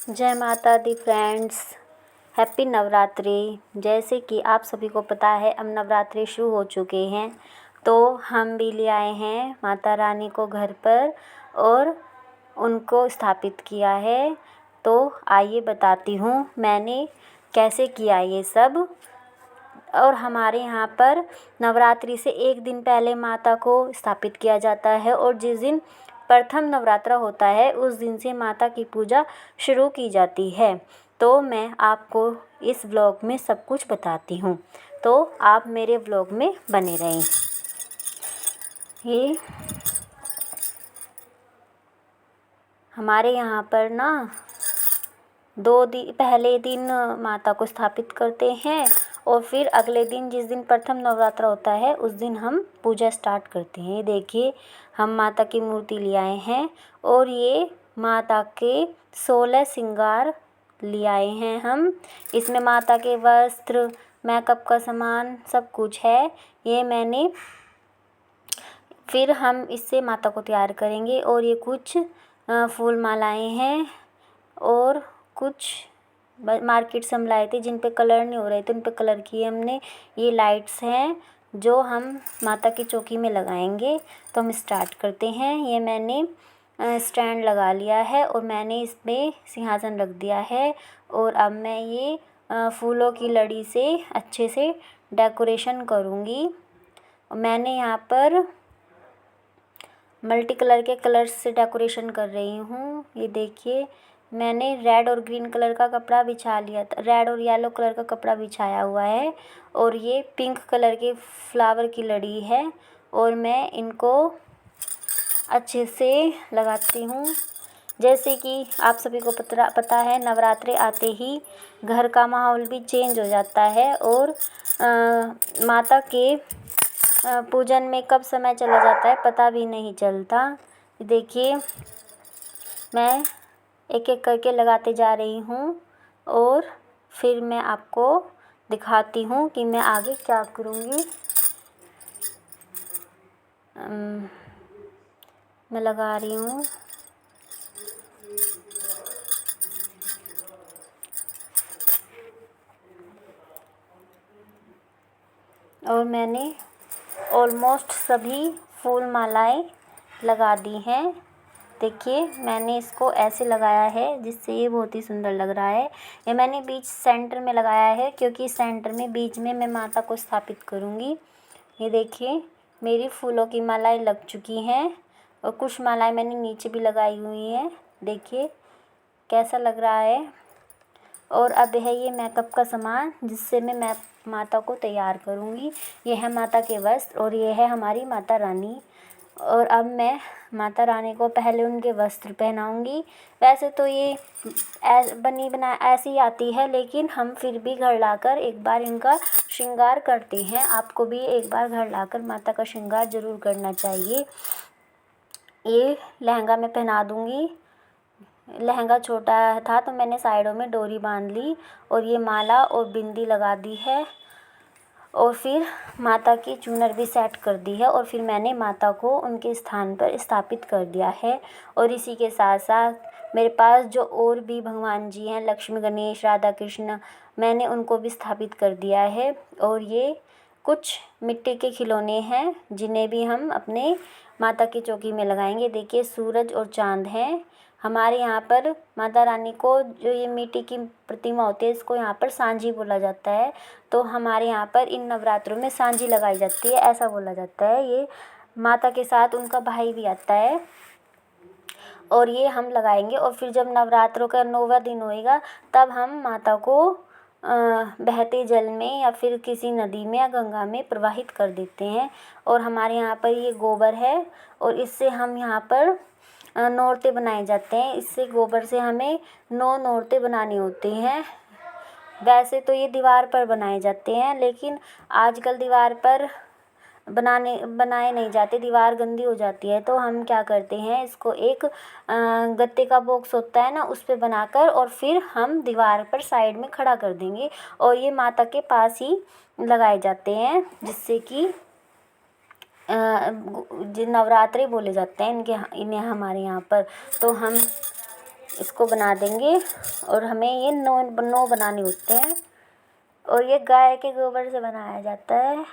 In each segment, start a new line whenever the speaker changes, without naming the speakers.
जय माता दी friends. Happy Navratri. जैसे कि आप सभी को पता है अब नवरात्रि शुरू हो चुके हैं, तो हम भी ले आए हैं माता रानी को घर पर और उनको स्थापित किया है। तो आइए बताती हूँ मैंने कैसे किया ये सब। और हमारे यहाँ पर नवरात्रि से एक दिन पहले माता को स्थापित किया जाता है और जिस दिन प्रथम नवरात्रा होता है उस दिन से माता की पूजा शुरू की जाती है। तो मैं आपको इस व्लॉग में सब कुछ बताती हूँ, तो आप मेरे व्लॉग में बने रहें। ये हमारे यहाँ पर ना पहले दिन माता को स्थापित करते हैं और फिर अगले दिन जिस दिन प्रथम नवरात्रा होता है उस दिन हम पूजा स्टार्ट करते हैं। ये देखिए हम माता की मूर्ति ले आए हैं और ये माता के 16 श्रृंगार ले आए हैं हम। इसमें माता के वस्त्र, मेकअप का सामान सब कुछ है। ये मैंने फिर हम इससे माता को तैयार करेंगे। और ये कुछ फूल मालाएं हैं और कुछ मार्केट से हम लाए थे जिन पे कलर नहीं हो रहे थे, उन पे कलर किए हमने। ये लाइट्स हैं जो हम माता की चौकी में लगाएंगे। तो हम स्टार्ट करते हैं। ये मैंने स्टैंड लगा लिया है और मैंने इसमें सिंहासन रख दिया है और अब मैं ये फूलों की लड़ी से अच्छे से डेकोरेशन करूँगी। मैंने यहाँ पर मल्टी कलर के कलर्स से डेकोरेशन कर रही हूँ। ये देखिए मैंने रेड और ग्रीन कलर का कपड़ा बिछा लिया था, रेड और येलो कलर का कपड़ा बिछाया हुआ है और ये पिंक कलर के फ्लावर की लड़ी है और मैं इनको अच्छे से लगाती हूँ। जैसे कि आप सभी को पता है नवरात्रि आते ही घर का माहौल भी चेंज हो जाता है और माता के पूजन में कब समय चला जाता है पता भी नहीं चलता। देखिए मैं एक एक करके लगाते जा रही हूँ और फिर मैं आपको दिखाती हूँ कि मैं आगे क्या करूँगी। मैं लगा रही हूँ। और मैंने ऑलमोस्ट सभी फूल मालाएं लगा दी हैं। देखिए मैंने इसको ऐसे लगाया है जिससे ये बहुत ही सुंदर लग रहा है। ये मैंने बीच सेंटर में लगाया है क्योंकि सेंटर में बीच में मैं माता को स्थापित करूँगी। ये देखिए मेरी फूलों की मालाएं लग चुकी हैं और कुछ मालाएं मैंने नीचे भी लगाई हुई हैं। देखिए कैसा लग रहा है। और अब है ये मेकअप का सामान जिससे मैं माता को तैयार करूँगी। ये है माता के वस्त्र और ये है हमारी माता रानी। और अब मैं माता रानी को पहले उनके वस्त्र पहनाऊँगी। वैसे तो ये बनी बनाई ऐसी ही आती है, लेकिन हम फिर भी घर लाकर एक बार इनका श्रृंगार करते हैं। आपको भी एक बार घर लाकर माता का श्रृंगार ज़रूर करना चाहिए। ये लहंगा मैं पहना दूँगी। लहंगा छोटा था तो मैंने साइडों में डोरी बांध ली और ये माला और बिंदी लगा दी है और फिर माता की चूनर भी सेट कर दी है और फिर मैंने माता को उनके स्थान पर स्थापित कर दिया है। और इसी के साथ साथ मेरे पास जो और भी भगवान जी हैं, लक्ष्मी, गणेश, राधा कृष्ण, मैंने उनको भी स्थापित कर दिया है। और ये कुछ मिट्टी के खिलौने हैं जिन्हें भी हम अपने माता की चौकी में लगाएंगे। देखिए सूरज और चाँद हैं। हमारे यहाँ पर माता रानी को जो ये मिट्टी की प्रतिमा होती है इसको यहाँ पर सांझी बोला जाता है। तो हमारे यहाँ पर इन नवरात्रों में सांझी लगाई जाती है, ऐसा बोला जाता है। ये माता के साथ उनका भाई भी आता है और ये हम लगाएंगे। और फिर जब नवरात्रों का 9वां दिन होएगा तब हम माता को बहते जल में या फिर किसी नदी में या गंगा में प्रवाहित कर देते हैं। और हमारे यहाँ पर ये गोबर है और इससे हम यहाँ पर नौरते बनाए जाते हैं। इससे गोबर से हमें 9 नौरते बनानी होती हैं। वैसे तो ये दीवार पर बनाए जाते हैं, लेकिन आजकल दीवार पर बनाए नहीं जाते, दीवार गंदी हो जाती है। तो हम क्या करते हैं, इसको एक गत्ते का बॉक्स होता है ना, उस पे बनाकर और फिर हम दीवार पर साइड में खड़ा कर देंगे और ये माता के पास ही लगाए जाते हैं, जिससे कि जो नवरात्रि बोले जाते हैं इन्हें हमारे यहाँ पर। तो हम इसको बना देंगे। और हमें ये 9 बनाने होते हैं और ये गाय के गोबर से बनाया जाता है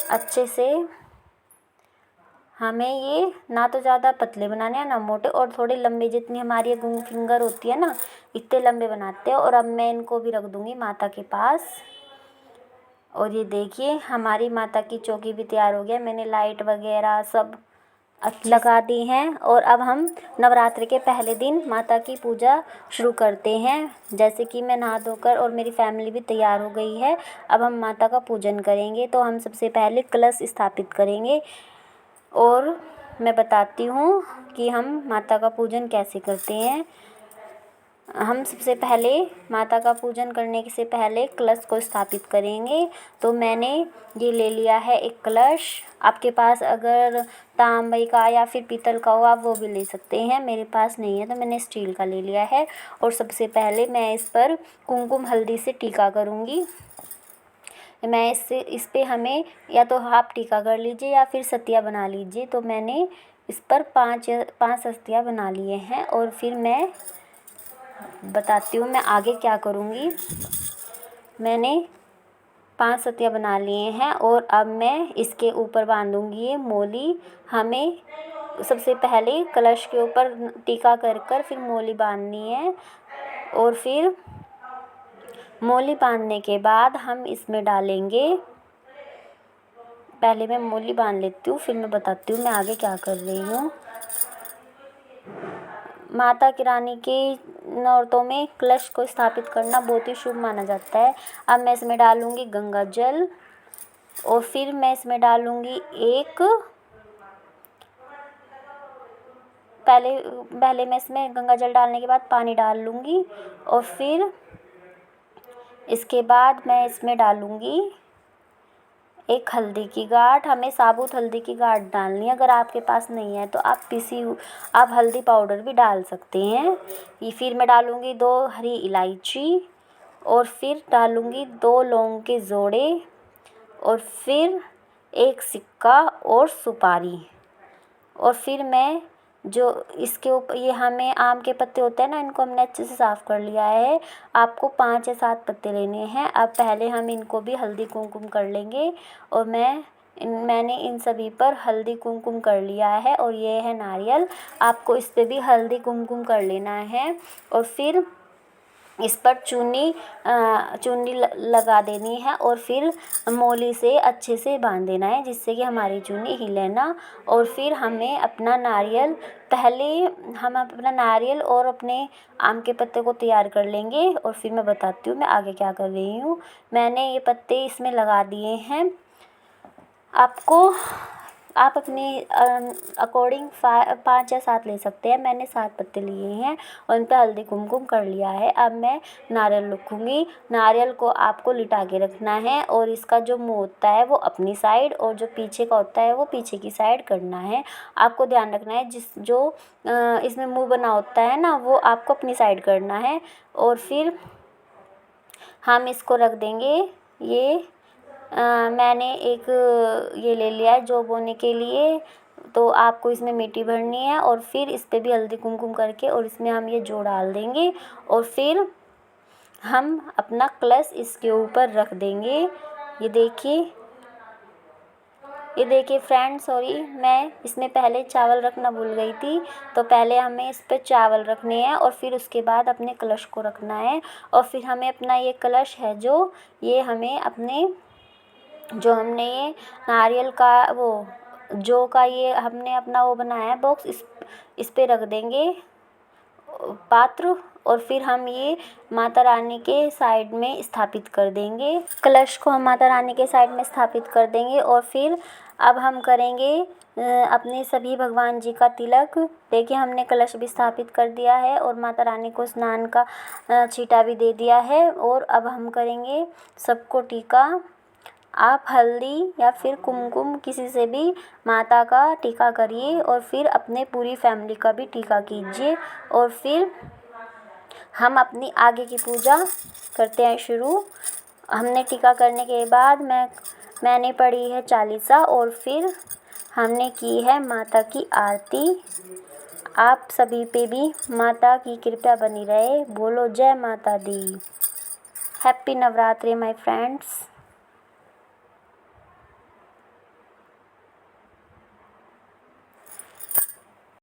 अच्छे से। हमें ये ना तो ज़्यादा पतले बनाने हैं ना मोटे, और थोड़े लंबे, जितनी हमारी ये फिंगर होती है ना इतने लंबे बनाते हैं। और अब मैं इनको भी रख दूँगी माता के पास। और ये देखिए हमारी माता की चौकी भी तैयार हो गया। मैंने लाइट वगैरह सब लगा दी हैं। और अब हम नवरात्रि के पहले दिन माता की पूजा शुरू करते हैं। जैसे कि मैं नहा धोकर और मेरी फैमिली भी तैयार हो गई है। अब हम माता का पूजन करेंगे। तो हम सबसे पहले कलश स्थापित करेंगे और मैं बताती हूँ कि हम माता का पूजन कैसे करते हैं। हम सबसे पहले माता का पूजन करने से पहले कलश को स्थापित करेंगे। तो मैंने ये ले लिया है एक कलश। आपके पास अगर तांबे का या फिर पीतल का हो आप वो भी ले सकते हैं। मेरे पास नहीं है तो मैंने स्टील का ले लिया है। और सबसे पहले मैं इस पर कुमकुम हल्दी से टीका करूँगी। मैं इस पे हमें या तो हाफ टीका कर लीजिए या फिर सतिया बना लीजिए। तो मैंने इस पर 5 सतिया बना लिए हैं। और फिर मैं बताती हूँ मैं आगे क्या करूँगी। मैंने 5 सतिया बना लिए हैं और अब मैं इसके ऊपर बांधूँगी ये मोली। हमें सबसे पहले कलश के ऊपर टीका कर फिर मोली बांधनी है। और फिर मोली बांधने के बाद हम इसमें डालेंगे, पहले मैं मोली बांध लेती हूँ फिर मैं बताती हूँ मैं आगे क्या कर रही हूँ। माता की रानी के नौरतों में कलश को स्थापित करना बहुत ही शुभ माना जाता है। अब मैं इसमें डालूँगी गंगा जल और फिर मैं इसमें डालूँगी पहले मैं इसमें गंगा जल डालने के बाद पानी डाल लूँगी। और फिर इसके बाद मैं इसमें डालूँगी एक हल्दी की गांठ। हमें साबुत हल्दी की गांठ डालनी है। अगर आपके पास नहीं है तो आप हल्दी पाउडर भी डाल सकते हैं। ये फिर मैं डालूँगी 2 हरी इलायची और फिर डालूँगी 2 लौंग के जोड़े और फिर 1 सिक्का और सुपारी। और फिर मैं जो इसके ऊपर ये हमें आम के पत्ते होते हैं ना, इनको हमने अच्छे से साफ़ कर लिया है। आपको 5 या 7 पत्ते लेने हैं। अब पहले हम इनको भी हल्दी कुमकुम कर लेंगे। और मैंने इन सभी पर हल्दी कुमकुम कर लिया है। और ये है नारियल, आपको इस पर भी हल्दी कुमकुम कर लेना है। और फिर इस पर चुन्नी लगा देनी है और फिर मोली से अच्छे से बांध देना है जिससे कि हमारी चुन्नी हिले ना। और फिर हम अपना नारियल और अपने आम के पत्ते को तैयार कर लेंगे। और फिर मैं बताती हूँ मैं आगे क्या कर रही हूँ। मैंने ये पत्ते इसमें लगा दिए हैं। आप अपने अकॉर्डिंग 5 या 7 ले सकते हैं। मैंने 7 पत्ते लिए हैं और उन पर हल्दी कुमकुम कर लिया है। अब मैं नारियल रखूँगी। नारियल को आपको लिटा के रखना है और इसका जो मुंह होता है वो अपनी साइड और जो पीछे का होता है वो पीछे की साइड करना है। आपको ध्यान रखना है इसमें मुंह बना होता है ना वो आपको अपनी साइड करना है। और फिर हम इसको रख देंगे। मैंने एक ये ले लिया है जौ बोने के लिए। तो आपको इसमें मिट्टी भरनी है और फिर इस पे भी हल्दी कुमकुम करके और इसमें हम ये जौ डाल देंगे। और फिर हम अपना कलश इसके ऊपर रख देंगे। ये देखिए फ्रेंड्स, सॉरी मैं इसमें पहले चावल रखना भूल गई थी। तो पहले हमें इस पे चावल रखने हैं और फिर उसके बाद अपने कलश को रखना है। और फिर हमें अपना ये कलश है जो हमने ये नारियल का जौ का ये हमने अपना वो बनाया है बॉक्स, इस पे रख देंगे पात्र। और फिर हम ये माता रानी के साइड में स्थापित कर देंगे। कलश को हम माता रानी के साइड में स्थापित कर देंगे। और फिर अब हम करेंगे अपने सभी भगवान जी का तिलक। देखिए हमने कलश भी स्थापित कर दिया है और माता रानी को स्नान का छींटा भी दे दिया है। और अब हम करेंगे सबको टीका। आप हल्दी या फिर कुमकुम किसी से भी माता का टीका करिए और फिर अपने पूरी फैमिली का भी टीका कीजिए। और फिर हम अपनी आगे की पूजा करते हैं शुरू। हमने टीका करने के बाद मैंने पढ़ी है चालीसा और फिर हमने की है माता की आरती। आप सभी पे भी माता की कृपा बनी रहे। बोलो जय माता दी। Happy Navratri my friends.